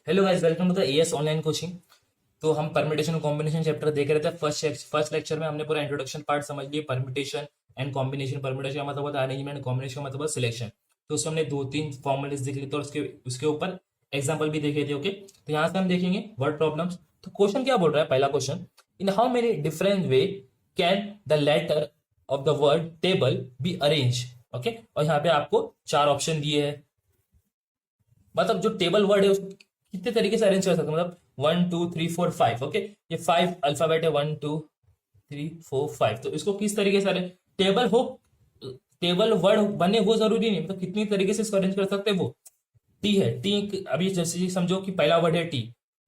Hello guys, welcome to the A S online coaching. तो हम permutation combination chapter देख रहे थे। फर्स्ट लेक्चर में हमने पूरा इंट्रोडक्शन पार्ट समझ लिया। परम्यूटेशन एंड कॉम्बिनेशन, परम्यूटेशन का मतलब होता है अरेंजमेंट, कॉम्बिनेशन का मतलब होता है सिलेक्शन। तो उसमें हमने 2-3 फॉर्मुलेस देख लिए थे और उसके उसके ऊपर एग्जाम्पल भी देखे थे। ओके, तो यहाँ से हम देखेंगे वर्ड प्रॉब्लम्स। तो क्वेश्चन क्या बोल रहा है, पहला question, in how many different way can the letter of the word table be arrange. Okay, और यहाँ पे आपको 4 ऑप्शन दिए हैं। मतलब जो टेबल वर्ड है उसको कितने तरीके से अरेंज कर सकते हैं, मतलब 1 2 3 4 5। ओके, ये 5 अल्फाबेट है, 1 2 3 4 5। तो इसको किस तरीके से अरेंज, टेबल हो, टेबल वर्ड बने वो जरूरी नहीं, मतलब कितनी तरीके से इसको अरेंज कर सकते हैं वो। टी है, टी अभी जैसे समझो कि पहला वर्ड है टी,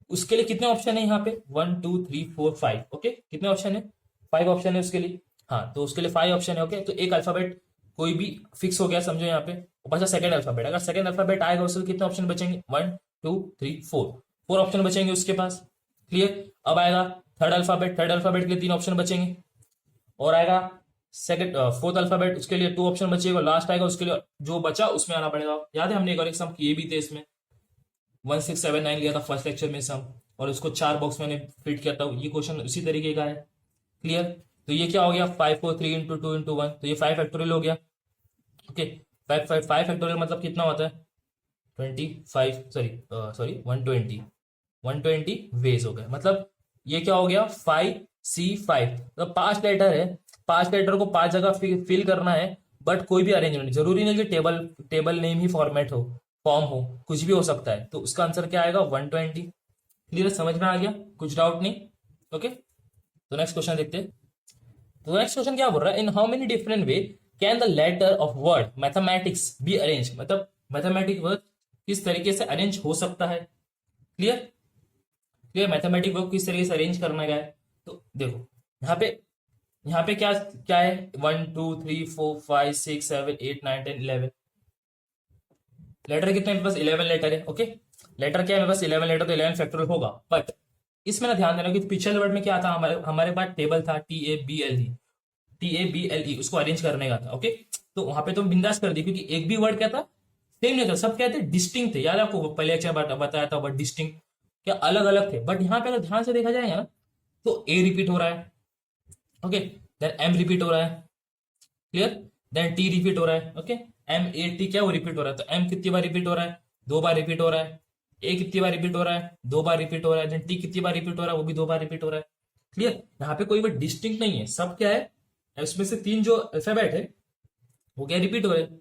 उसके लिए कितने ऑप्शन है यहाँ पे, 1 2 3 4 5। ओके, कितने ऑप्शन है, 5 ऑप्शन है उसके लिए। हाँ, तो उसके लिए 5 ऑप्शन है। ओके, तो एक अल्फाबेट कोई भी फिक्स हो गया समझो यहाँ पे, और बचा सेकंड अल्फाबेट। अगर सेकंड अल्फाबेट आएगा उसके कितने ऑप्शन बचेंगे, 1 2 3 4, 4 ऑप्शन बचेंगे उसके पास। क्लियर। अब आएगा थर्ड अल्फाबेट, थर्ड अल्फाबेट के लिए 3 ऑप्शन बचेंगे। और आएगा सेकंड फोर्थ अल्फाबेट, उसके लिए 2 ऑप्शन बचेगा। लास्ट आएगा उसके लिए जो बचा उसमें आना पड़ेगा। याद है हमने एक और एक सम किए भी थे इसमें, 1679 लिया था फर्स्ट लेक्चर में सम, और उसको 4 बॉक्स मैंने फिट किया था। ये क्वेश्चन उसी तरीके का है। क्लियर। तो ये क्या हो गया, 5 4 3 इंटू 2 इंटू 1, तो ये 5 फैक्टोरियल हो गया। ओके, 5 फैक्टोरियल मतलब कितना होता है, 25, सॉरी 120 वेज हो गया। मतलब ये क्या हो गया, 5C5, मतलब 5 लेटर है, 5 लेटर को 5 जगह फिल करना है। बट कोई भी अरेंजमेंट, जरूरी नहीं कि टेबल टेबल नेम ही फॉर्मेट हो, फॉर्म हो, कुछ भी हो सकता है। तो उसका आंसर क्या आएगा, 120। क्लियर, समझ में आ गया, कुछ डाउट नहीं। ओके, तो नेक्स्ट क्वेश्चन देखते हैं। तो नेक्स्ट क्वेश्चन क्या बोल रहा है, in how many different way can the letter of word mathematics be arrange. मतलब मैथमेटिक वर्ड किस तरीके से अरेंज हो सकता है। क्लियर, क्लियर, मैथमेटिक वर्क किस तरीके से अरेंज करना गया है। तो देखो यहाँ पे क्या क्या है, 1 2 3 4 5 6 7 8 9 10 11 लेटर कितने मेरे पास, 11 लेटर है। ओके, लेटर क्या है मेरे पास, 11 लेटर, तो 11 फैक्टोरियल होगा। बट इसमें ना ध्यान देना कि पिछले वर्ड में क्या था, हमारे हमारे पास टेबल था, TABLE, उसको अरेंज करने का था। ओके, तो वहां पे तो बिंदास कर दी, क्योंकि एक भी वर्ड क्या था, सेम नहीं था, सब क्या थे, डिस्टिंग थे। याद है आपको, पहले अच्छा बताया था वर्ड डिस्टिंग, क्या अलग अलग थे। बट यहाँ पे अगर ध्यान से देखा जाएगा ना, तो ए रिपीट हो रहा है। ओके, देन एम रिपीट हो रहा है। क्लियर, देन टी रिपीट हो रहा है। ओके, MAT क्या वो रिपीट हो रहा है, तो एम कितनी बार रिपीट हो रहा है, 2 बार रिपीट हो रहा है। ए कितनी बार रिपीट हो रहा है, 2 बार रिपीट हो रहा है। देन टी कितनी बार रिपीट हो रहा है, वो भी 2 बार रिपीट हो रहा है। क्लियर, यहाँ पे कोई भी डिस्टिंक्ट नहीं है, सब क्या है, इसमें से 3 जो अल्फाबेट है वो क्या रिपीट हो रहे हैं।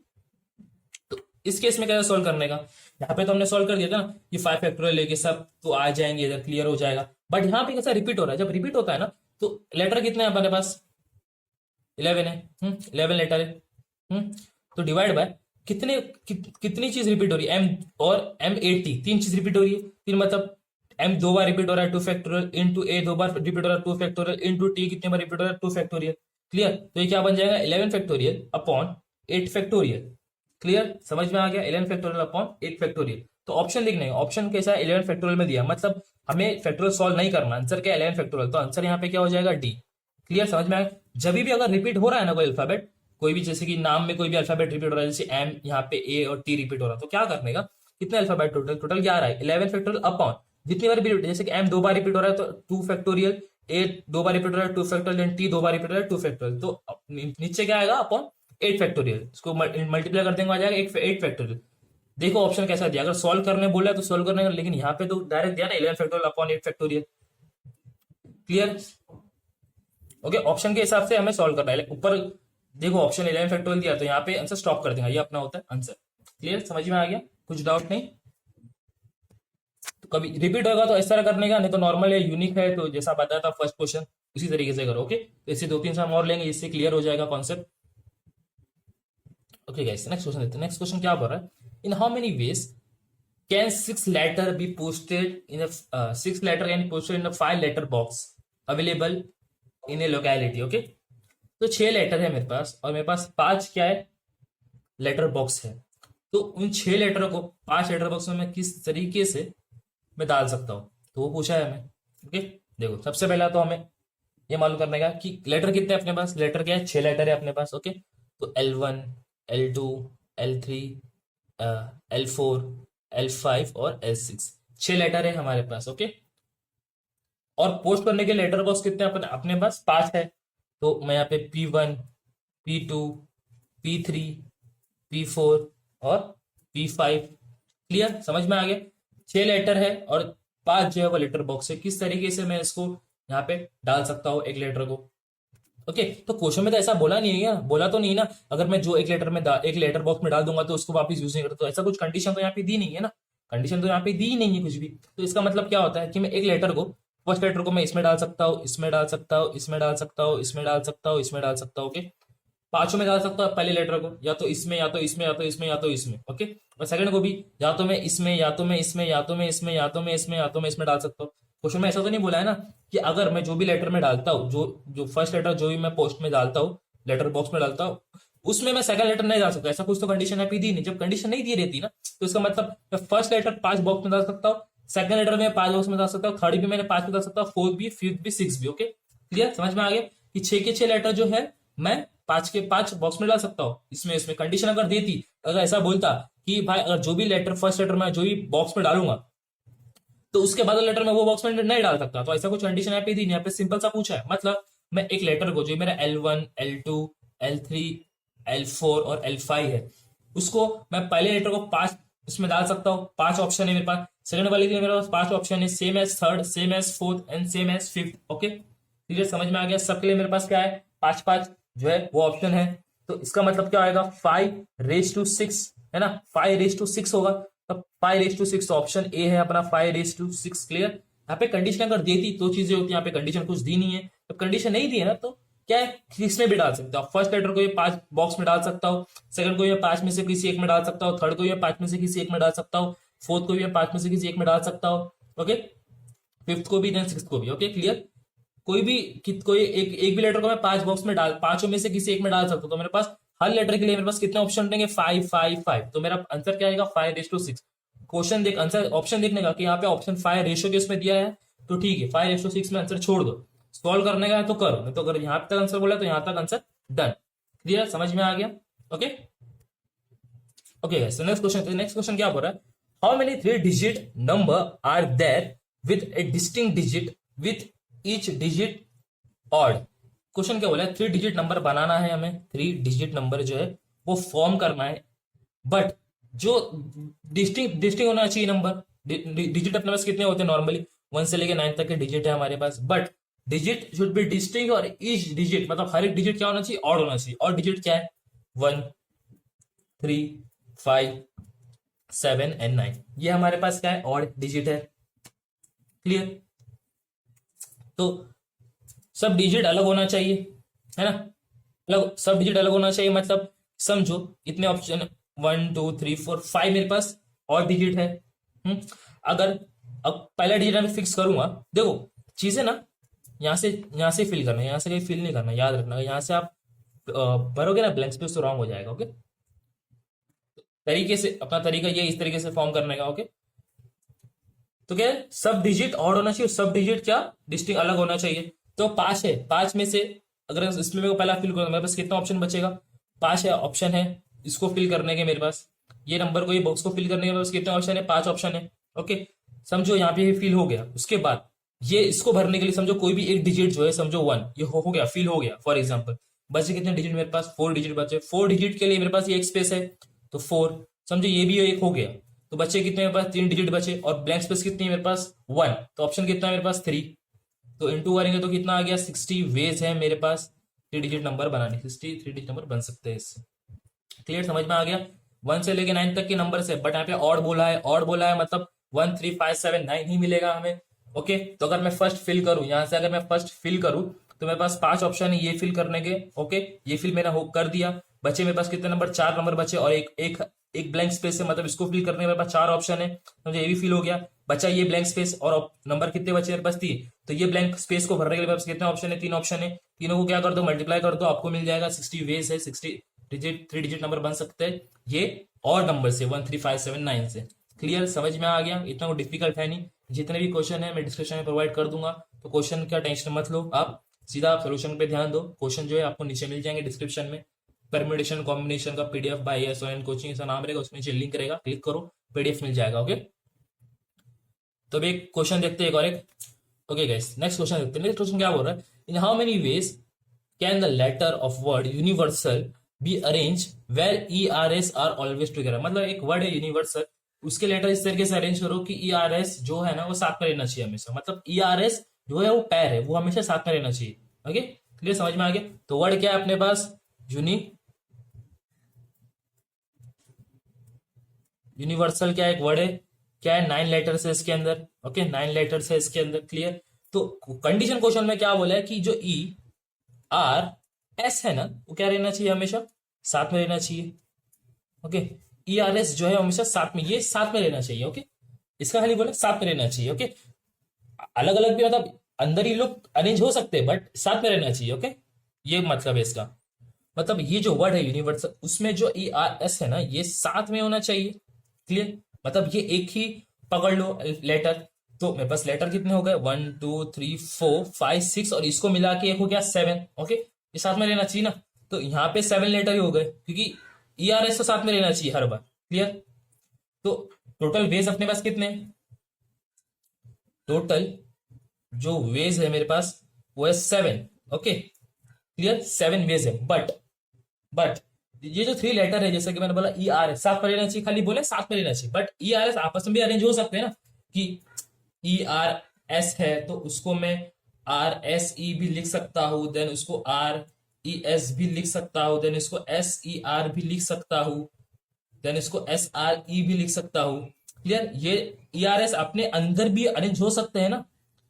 तो इस केस में क्या सॉल्व करने का, यहाँ पे तो हमने सॉल्व कर दिया था ना, कि 5 फैक्टोरियल लेके सब तो आ जाएंगे इधर, क्लियर हो जाएगा। बट यहाँ पे कैसा रिपीट हो रहा है, जब रिपीट होता है ना, तो लेटर कितने हैं हमारे पास, 11 है। 11 लेटर है। तो डिवाइड बाय कितनी चीज रिपीट हो रही है, एम और MAT, 3 चीज रिपीट हो रही है। 3 मतलब एम 2 बार रिपीट हो रहा है, 2 फैक्टोरियल, इंटू ए 2 बार रिपीट हो रहा है, 2 फैक्टोरियल, इंटू टी कितने बार रिपीट हो रहा है, 2 फैक्टोरियल। क्लियर, तो ये क्या बन जाएगा, 11 फैक्टोरियल अपॉन 8 फैक्टोरियल। क्लियर, समझ में आ गया, 11 फैक्टोरियल अपॉन 8 फैक्टोरियल। तो ऑप्शन लिखने का, ऑप्शन कैसा है, 11 फैक्टोरियल में दिया, मतलब हमें फैक्टोरियल सॉल्व नहीं करना, आंसर क्या है 11 फैक्टोरियल, तो आंसर यहाँ पे क्या हो जाएगा, डी। क्लियर, समझ में आया। जब भी अगर रिपीट हो रहा है ना कोई अल्फाबेट, कोई भी जैसे कि नाम में कोई भी अल्फाबेट रिपीट हो रहा है, जैसे एम यहाँ पे ए और टी रिपीट हो रहा है, तो क्या करने का, कितने अल्फाबेट टोटल, टोटल 11 है, 11 फैक्टोरियल अपॉन जितनी बार रिपीट, जैसे कि एम 2 बार रिपीट हो रहा है तो 2 फैक्टोरियल, ए 2 बार रिपीट हो रहा है 2 फैक्टोरियल, टी 2 बार रिपीट हो रहा है 2 फैक्टोरियल, तो नीचे क्या आएगा, अपॉन 8 फैक्टोरियल, इसको मल्टीप्लाई कर देंगे, आ जाएगा 8 फैक्टोरियल। देखो ऑप्शन कैसा दिया, अगर सॉल्व करने बोला है तो सॉल्व करने का, लेकिन यहाँ पे तो डायरेक्ट दिया ना, 11 factorial upon 8 factorial. Clear. Okay, option के हिसाब से हमें सॉल्व करना है। ऊपर देखो ऑप्शन 11 फैक्टोरियल दिया, तो यहाँ पे आंसर स्टॉप कर देंगे, ये अपना होता है आंसर। क्लियर, समझ में आ गया, कुछ डाउट नहीं। तो कभी रिपीट होगा तो इस तरह करने का, नहीं तो नॉर्मल है, यूनिक है, तो जैसा बताया था फर्स्ट क्वेश्चन उसी तरीके से करो। ओके, तो इससे 2-3 सम और लेंगे, इससे क्लियर हो जाएगा concept. Okay guys, next question देखते हैं। नेक्स्ट क्वेश्चन क्या बोल रहा है, in how many ways can 6 letter be posted in a 6 letter can posted in a 5 letter box available in a locality. Okay, तो 6 लेटर है मेरे पास, और मेरे पास 5 क्या है, लेटर बॉक्स है। तो उन 6 लेटर को 5 लेटर बॉक्स में मैं किस तरीके से मैं डाल सकता हूँ, तो वो पूछा है हमें। ओके, देखो सबसे पहला तो हमें ये मालूम करने का कि लेटर कितने हैं अपने पास, लेटर क्या है, 6 लेटर है अपने पास। ओके, तो L1, L2, L3, L4, L5 और L6, 6 लेटर है हमारे पास। ओके, और पोस्ट करने के लेटर बॉक्स कितने अपने पास 5 है। तो मैं यहाँ पे P1, P2, P3, P4 और P5। क्लियर, समझ में आ गया। 6 लेटर है और 5 जो है वो लेटर बॉक्स है। किस तरीके से मैं इसको यहाँ पे डाल सकता हूँ एक लेटर को। ओके, तो क्वेश्चन में तो ऐसा बोला नहीं है क्या, बोला तो नहीं ना, अगर मैं जो एक लेटर बॉक्स में डाल दूंगा तो उसको वापस यूज नहीं करता, तो ऐसा कुछ कंडीशन तो यहाँ पे दी नहीं है ना। कंडीशन तो यहाँ पे दी नहीं है कुछ भी। तो इसका मतलब क्या होता है कि मैं एक लेटर को, फर्स्ट लेटर को मैं इसमें डाल सकता हूँ, इसमें डाल सकता हूँ, इसमें डाल सकता हूँ, इसमें डाल सकता हूँ, इसमें डाल सकता हूँ। ओके, पांचों में डाल सकता हूँ पहले लेटर को, या तो इसमें, या तो इसमें, या तो इसमें, या तो इसमें। ओके, और सेकंड को भी या तो मैं इसमें, या तो मैं इसमें, या तो मैं इसमें, या तो मैं इसमें, या तो मैं इसमें डाल सकता हूँ। क्वेश्चन में ऐसा तो नहीं बोला है ना कि अगर मैं जो भी लेटर में डालता हूँ, जो जो फर्स्ट लेटर जो भी मैं पोस्ट में डालता हूँ, लेटर बॉक्स में डालता हूँ, उसमें मैं सेकंड लेटर नहीं डाल सकता। ऐसा कुछ तो कंडीशन यहाँ पे दी नहीं। जब कंडीशन नहीं दी रहती ना, तो इसका मतलब मैं फर्स्ट लेटर 5 बॉक्स में डाल सकता हूँ, सेकंड लेटर में 5 बॉक्स में डाल सकता हूँ, थर्ड भी मैंने 5 में डाल सकता हूँ, फोर्थ भी, फिफ्थ भी, सिक्स भी। ओके, क्लियर, समझ में आ गया कि 6 के 6 लेटर जो है मैं 5 के 5 बॉक्स में डाल सकता हूँ। इसमें इसमें कंडीशन अगर देती, अगर ऐसा बोलता कि भाई अगर जो भी लेटर फर्स्ट लेटर में जो भी बॉक्स में डालूंगा, तो उसके बाद लेटर में वो बॉक्स में नहीं डाल सकता। तो ऐसा कुछ कंडीशन यहाँ पे दी नहीं, यहाँ पे सिंपल सा पूछा है। मतलब मैं एक लेटर को, जो मेरा L1, L2, L3, L4 और L5 है, उसको मैं पहले लेटर को 5 इसमें डाल सकता हूँ। 5 ऑप्शन है मेरे पास। सेकंड वाले के लिए मेरे पास 5 ऑप्शन है, same as third, same as fourth and same as fifth. Okay, clear, समझ में आ गया। सबके लिए मेरे पास क्या है, 5 5 जो है वो ऑप्शन है। तो इसका मतलब क्या आएगा, 5 रेज टू 6 है ना, 5 रेज टू 6 होगा। तब 5 रेज टू 6 ऑप्शन ए है अपना, 5 रेज टू 6। क्लियर, यहाँ पे कंडीशन अगर देती तो चीजें होती, यहाँ पे कंडीशन कुछ दी नहीं है। जब कंडीशन नहीं दी है ना, तो क्या है, किसमें भी डाल सकता हूँ। फर्स्ट लेटर को ये 5 बॉक्स में डाल सकता हूँ, सेकंड को ये 5 में से किसी एक में डाल सकता हूँ, थर्ड को ये 5 में से किसी एक में डाल सकता हूँ, फोर्थ को भी 5 में से किसी एक में डाल सकता हूँ। ओके, फिफ्थ को भी, देन सिक्स को भी। Okay, clear. कोई भी कोई एक भी लेटर को मैं 5 बॉक्स में डाल, पांचों में से किसी एक में डाल सकता हूँ। तो मेरे पास हर लेटर के लिए मेरे पास कितने ऑप्शन रहेंगे, 5 5 5। तो मेरा आंसर क्या आएगा, 5 रेज टू 6। क्वेश्चन देख, आंसर ऑप्शन देखने का कि यहाँ पे ऑप्शन 5 रेशियो के उसमें दिया है, तो ठीक है, 5 रेज टू 6 में आंसर छोड़ दो। सॉल्व करने का है तो करो, नहीं तो अगर यहाँ तक आंसर बोला तो यहाँ तक आंसर डन। क्लियर, समझ में आ गया। Okay okay, so next question क्या बोल रहा है, how many 3 digit number are there with a distinct digit with each digit odd. Question क्या बोला है, 3 डिजिट नंबर बनाना है हमें, 3 डिजिट नंबर जो है वो फॉर्म करना है, बट जो डिस्टिंग होना चाहिए नंबर। डिजिट अपने पास कितने होते हैं नॉर्मली, 1 से लेके 9 तक के डिजिट है हमारे पास, but digit should be distinct, और ईच डिजिट मतलब हर एक डिजिट क्या होना चाहिए, ऑड होना चाहिए। और डिजिट क्या है, 1, 3, 5, 7 एंड 9। ये हमारे पास क्या है, ऑड डिजिट है। क्लियर, तो सब डिजिट अलग होना चाहिए, है ना, अलग, सब डिजिट अलग होना चाहिए। मतलब समझो इतने ऑप्शन, 1 2 3 4 5 मेरे पास और डिजिट है। अगर अब पहला डिजिट मैं फिक्स करूंगा, देखो चीजें ना यहाँ से फिल करना है, यहाँ से कहीं फिल नहीं करना, याद रखना। यहाँ से आप भरोगे ना ब्लैंक स्पेस तो रॉन्ग हो जाएगा। ओके, तरीके से अपना तरीका ये इस तरीके से फॉर्म करने का। ओके, तो क्या है, सब डिजिट ऑड होना चाहिए, सब डिजिट क्या डिस्टिंक्ट अलग होना चाहिए। तो 5 है, 5 में से अगर इसमें मेरे को पहला फिल करूँ, मेरे पास कितना ऑप्शन बचेगा, 5 है ऑप्शन है इसको फिल करने के मेरे पास, ये नंबर को, ये बॉक्स को फिल करने के मेरे पास कितने ऑप्शन है, 5 ऑप्शन है। ओके, समझो यहाँ पे फिल हो गया। उसके बाद ये इसको भरने के लिए समझो कोई भी एक डिजिट जो है, समझो 1, ये हो गया, फिल हो गया। फॉर एग्जाम्पल बचे कितने डिजिट मेरे पास, 4 डिजिट बचे। 4 डिजिट के लिए मेरे पास ये एक स्पेस है, तो 4, समझो ये भी एक हो गया। तो बच्चे कितने मेरे पास, 3 डिजिट बचे, और ब्लैंक स्पेस कितनी है मेरे पास, 1। तो ऑप्शन कितना है मेरे पास, 3। तो इंटू करेंगे तो कितना आ गया, 60 वेज है मेरे पास 3 डिजिट नंबर बनाने, 63 डिजिट नंबर बन सकते हैं इससे। क्लियर, समझ में आ गया। 1 से लेके 9 तक के नंबर से, बट यहाँ पे ऑड बोला है, ऑड बोला है मतलब 1 3 5 7 9 ही मिलेगा हमें। ओके, तो अगर मैं फर्स्ट फिल करूं, यहाँ से अगर मैं फर्स्ट फिल करूं, तो मेरे पास 5 ऑप्शन है ये फिल करने के। ओके, ये फिल मैंने कर दिया। बचे मेरे पास कितने नंबर, 4 नंबर बचे, और एक ब्लैंक स्पेस है, मतलब इसको फिल करने के मेरे पास 4 ऑप्शन है। समझे, ये भी फिल हो गया। बचा ये ब्लैंक स्पेस, और नंबर कितने बचे मेरे पास, 3। तो ये ब्लैंक स्पेस को भरने के लिए मेरे पास कितने ऑप्शन है, 3 ऑप्शन है। तीनों को क्या कर दो, मल्टीप्लाई कर दो, आपको मिल जाएगा 60 वेज है, 60 डिजिट 3 डिजिट नंबर बन सकते हैं ये और नंबर से, 1 3 5 7 9 से। क्लियर, समझ में आ गया। इतना डिफिकल्ट है नहीं। जितने भी क्वेश्चन है मैं डिस्क्रिप्शन में प्रोवाइड कर दूंगा, तो क्वेश्चन का टेंशन मत लो, आप सीधा आप सोल्यूशन पे ध्यान दो। क्वेश्चन जो है आपको नीचे मिल जाएंगे डिस्क्रिप्शन में। परम्यूटेशन कॉम्बिनेशन का पीडीएफ बाय एसओएन कोचिंग ऐसा नाम रहेगा, उसमें नीचे लिंक रहेगा, क्लिक करो, पीडीएफ मिल जाएगा। ओके। तो अभी एक क्वेश्चन देखते हैं, एक और एक। ओके गाइस, नेक्स्ट क्वेश्चन देखते हैं। नेक्स्ट क्वेश्चन क्या बोल रहा है, in how many ways can the letter of word universal be arrange where E R S are always together. मतलब एक वर्ड है यूनिवर्सल, उसके लेटर इस तरीके से अरेंज करो कि ई आर एस जो है ना वो साथ में रहना चाहिए हमेशा। मतलब ई आर एस जो है वो पैर है, वो हमेशा साथ में रहना चाहिए। ओके, क्लियर, समझ में आ गया। तो वर्ड क्या है अपने पास, यूनिवर्सल क्या है, एक वर्ड है, क्या है, 9 लेटर्स है इसके अंदर। ओके, 9 लेटर्स है इसके अंदर, क्लियर। तो कंडीशन क्वेश्चन में क्या बोला है कि जो ई आर एस है ना वो क्या रहना चाहिए, हमेशा साथ में रहना चाहिए। ओके, ई आर एस जो है हमेशा साथ में, ये साथ में रहना चाहिए। ओके, इसका खाली बोला साथ में रहना चाहिए। ओके, अलग अलग भी मतलब अंदर ही लोग अरेंज हो सकते हैं बट साथ में रहना चाहिए। ओके, ये मतलब है इसका। मतलब ये जो वर्ड है यूनिवर्सल, उसमें जो ई आर एस है ना ये साथ में होना चाहिए। क्लियर, मतलब ये एक ही पकड़ लो लेटर। तो मेरे पास लेटर कितने हो गए, 1 2 3 4 5 6 और इसको मिला के एक हो गया 7। ओके, ये साथ में रहना चाहिए ना, तो यहाँ पे 7 लेटर ही हो गए क्योंकि ई आर एस तो साथ में रहना चाहिए हर बार। क्लियर, तो टोटल वेज अपने पास कितने, टोटल जो वेज है मेरे पास वो है 7। ओके, क्लियर, 7 वेज है। बट ये जो 3 लेटर है, जैसे कि मैंने बोला ई आर एस साथ में रहना चाहिए, खाली बोले साथ में रहना चाहिए, बट ई आर एस आपस में भी अरेंज हो सकते हैं ना, कि ई आर एस है तो उसको मैं आर एस ई भी लिख सकता हूं, देन उसको आर ई एस भी लिख सकता हूं, देन इसको एस ई आर भी लिख सकता हूं, देन इसको एस आर ई भी लिख सकता हूं। क्लियर, ये ई आर एस अपने अंदर भी अरेंज हो सकते हैं ना,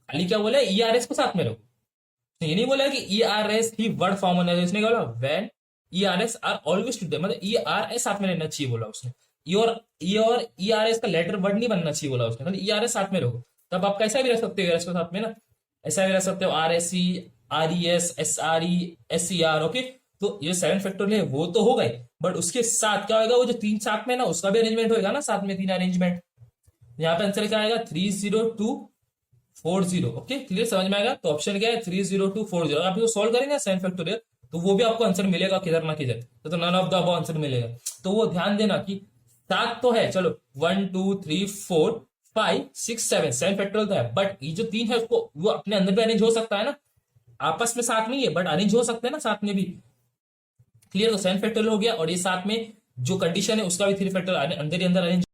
खाली क्या बोला ई आर एस को साथ में रखो। तो ये नहीं बोला कि ई आर एस ही वर्ड फॉर्म होना है, इसने क्या बोला when E R S are always together, मतलब ई आर एस साथ में रहना चाहिए बोला उसने। ई और ई आर एस का लेटर वर्ड नहीं बनना चाहिए बोला उसने, ई आर एस साथ में रखो। तब आप कैसा भी रख सकते हो इसके साथ में ना, ऐसा भी रख सकते हो R S E, R E S, S R E, S E R. Okay, तो ये 7 फैक्टोरियल है वो तो हो गए, बट उसके साथ क्या होगा, वो जो 3 साथ में ना उसका भी अरेंजमेंट होगा ना, साथ में 3 अरेंजमेंट। यहाँ पे आंसर क्या आएगा 30240। ओके, क्लियर, समझ में आएगा। तो ऑप्शन क्या है 30240। आप इसको सॉल्व करेंगे 7 फैक्टोरियल तो वो भी आपको आंसर मिलेगा किधर ना किधर, तो none of the above answer मिलेगा। तो वो ध्यान देना कि 7 तो है, चलो 1 2 3 4 5 6 7 7 फैक्टोरियल तो है, बट ये जो 3 है उसको वो अपने अंदर भी अरेंज हो सकता है ना, आपस में साथ में ही है बट अरेंज हो सकते हैं ना साथ में भी। क्लियर, तो 7 फैक्टोरियल हो गया, और ये साथ में जो कंडीशन है उसका भी 3 फैक्टोरियल अंदर ही अंदर अरेंज